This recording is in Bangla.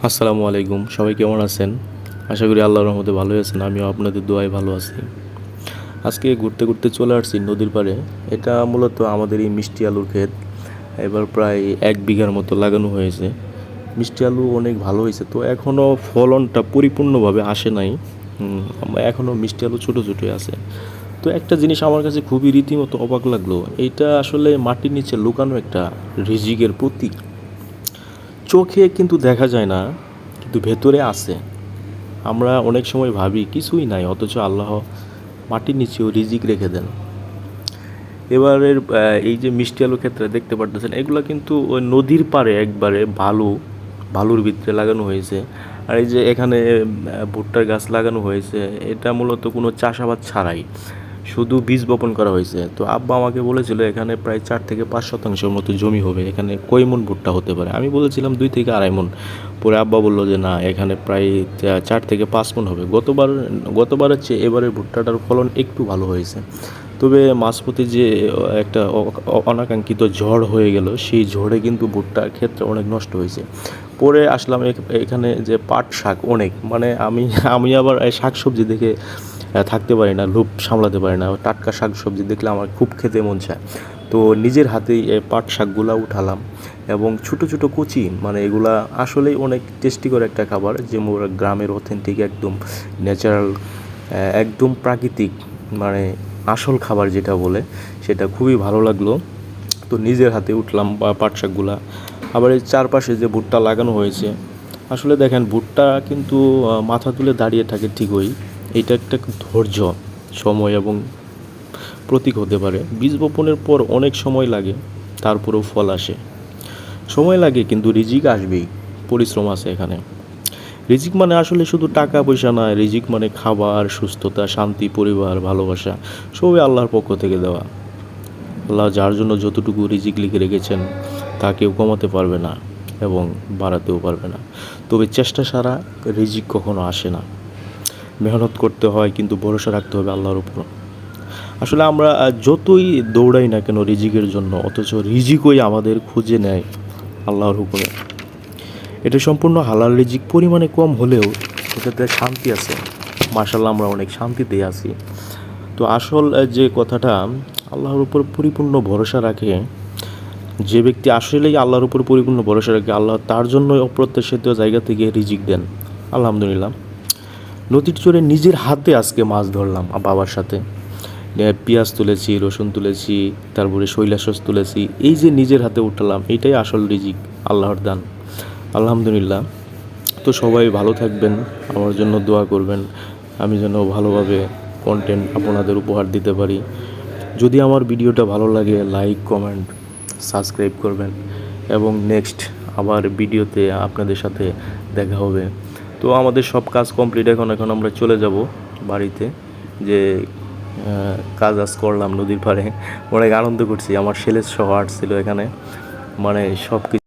আসসালামু আলাইকুম, সবাই কেমন আছেন? আশা করি আল্লাহর রহমতে ভালোই আছেন। আমিও আপনাদের দোয়ায় ভালো আছি। আজকে ঘুরতে ঘুরতে চলে আসছি নদীর পাড়ে। এটা মূলত আমাদের এই মিষ্টি আলুর ক্ষেত। এবার প্রায় 1 বিঘার মতো লাগানো হয়েছে। মিষ্টি আলু অনেক ভালো হয়েছে, তো এখনও ফলনটা পরিপূর্ণভাবে আসে নাই। এখনও মিষ্টি আলু ছোটো ছোটোই আছে। তো একটা জিনিস আমার কাছে খুবই রীতিমতো অবাক লাগলো, এইটা আসলে মাটির নিচে লুকানো একটা রিজিকের প্রতীক। চোখে কিন্তু দেখা যায় না, কিন্তু ভেতরে আছে। আমরা অনেক সময় ভাবি কিছুই নাই, অথচ আল্লাহ মাটির নিচেও রিজিক রেখে দেন। এবারের এই যে মিষ্টি আলু ক্ষেত্রে দেখতে পারতেছেন, এগুলো কিন্তু ওই নদীর পাড়ে একবারে বালুর ভিতরে লাগানো হয়েছে। আর এই যে এখানে ভুট্টার গাছ লাগানো হয়েছে, এটা মূলত কোনো চাষাবাদ ছাড়াই শুধু বীজ বপন করা হয়েছে। তো আব্বা আমাকে বলেছিল এখানে প্রায় 4 থেকে 5 শতাংশের মতো জমি হবে, এখানে কয় মন ভুট্টা হতে পারে। আমি বলেছিলাম 2 থেকে 2.5 মন। পরে আব্বা বললো যে না, এখানে প্রায় 4 থেকে 5 মন হবে। গতবারের চেয়ে এবারের ভুট্টাটার ফলন একটু ভালো হয়েছে। তবে মাঝপথে যে একটা অনাকাঙ্ক্ষিত ঝড় হয়ে গেল, সেই ঝড়ে কিন্তু ভুট্টার ক্ষেত্রে অনেক নষ্ট হয়েছে। পরে আসলাম এখানে যে পাট শাক অনেক, মানে আমি আমি আবার এই শাকসবজি দেখে থাকতে পারি না, লোভ সামলাতে পারি না। টাটকা শাকসবজি দেখলে আমার খুব খেতে মন চায়। তো নিজের হাতেই এই পাট শাকগুলা উঠালাম, এবং ছোটো ছোটো কচি, মানে এগুলা আসলেই অনেক টেস্টিকর একটা খাবার, যে মোর গ্রামের অথেন্টিক একদম ন্যাচারাল, একদম প্রাকৃতিক, মানে আসল খাবার যেটা বলে, সেটা খুবই ভালো লাগলো। তো নিজের হাতে উঠলাম পাট শাকগুলা। আবার এই চারপাশে যে ভুট্টা লাগানো হয়েছে, আসলে দেখেন ভুট্টা কিন্তু মাথা তুলে দাঁড়িয়ে থাকে ঠিকই, এটা একটা ধৈর্য, সময় এবং প্রতীক হতে পারে। বীজ বপনের পর অনেক সময় লাগে, তারপরেও ফল আসে। সময় লাগে কিন্তু রিজিক আসবেই, পরিশ্রম আছে এখানে। রিজিক মানে আসলে শুধু টাকা পয়সা নয়, রিজিক মানে খাবার, সুস্থতা, শান্তি, পরিবার, ভালোবাসা, সবই আল্লাহর পক্ষ থেকে দেওয়া। আল্লাহ যার জন্য যতটুকু রিজিক লিখে রেখেছেন তা কেউ কমাতে পারবে না এবং বাড়াতেও পারবে না। তবে চেষ্টা ছাড়া রিজিক কখনো আসে না। মেহনত করতে হয়, কিন্তু ভরসা রাখতে হবে আল্লাহর উপর। আসলে আমরা যতই দৌড়াই না কেন রিজিকের জন্য, অথচ রিজিকই আমাদের খুঁজে নেয় আল্লাহর হুকুমে। এটা সম্পূর্ণ হালাল রিজিক, পরিমাণে কম হলেও এটাতে শান্তি আছে। মাশাআল্লাহ, আমরা অনেক শান্তিতে আছি। তো আসল যে কথাটা, আল্লাহর উপর পরিপূর্ণ ভরসা রাখে যে ব্যক্তি, আসলেই আল্লাহর উপর পরিপূর্ণ ভরসা রাখে, আল্লাহ তার জন্য অপ্রত্যাশিত জায়গা থেকে রিজিক দেন। আলহামদুলিল্লাহ। নদীর চরে নিজের হাতে আজকে মাছ ধরলাম বাবার সাথে। পেঁয়াজ তুলেছি, রসুন তুলেছি, তারপরে শৈলা সস তুলেছি। এই যে নিজের হাতে উঠালাম, এইটাই আসল রিজিক, আল্লাহর দান। আলহামদুলিল্লাহ। তো সবাই ভালো থাকবেন, আমার জন্য দোয়া করবেন, আমি যেন ভালোভাবে কন্টেন্ট আপনাদের উপহার দিতে পারি। যদি আমার ভিডিওটা ভালো লাগে, লাইক, কমেন্ট, সাবস্ক্রাইব করবেন, এবং নেক্সট আবার ভিডিওতে আপনাদের সাথে দেখা হবে। তো আমাদের সব কাজ কমপ্লিট, এখন আমরা চলে যাব বাড়িতে। যে কাজ আজ করলাম নদীর পাড়ে, অনেক আনন্দ করছি। আমার ছেলে সহ আসছিল এখানে, মানে সব কিছু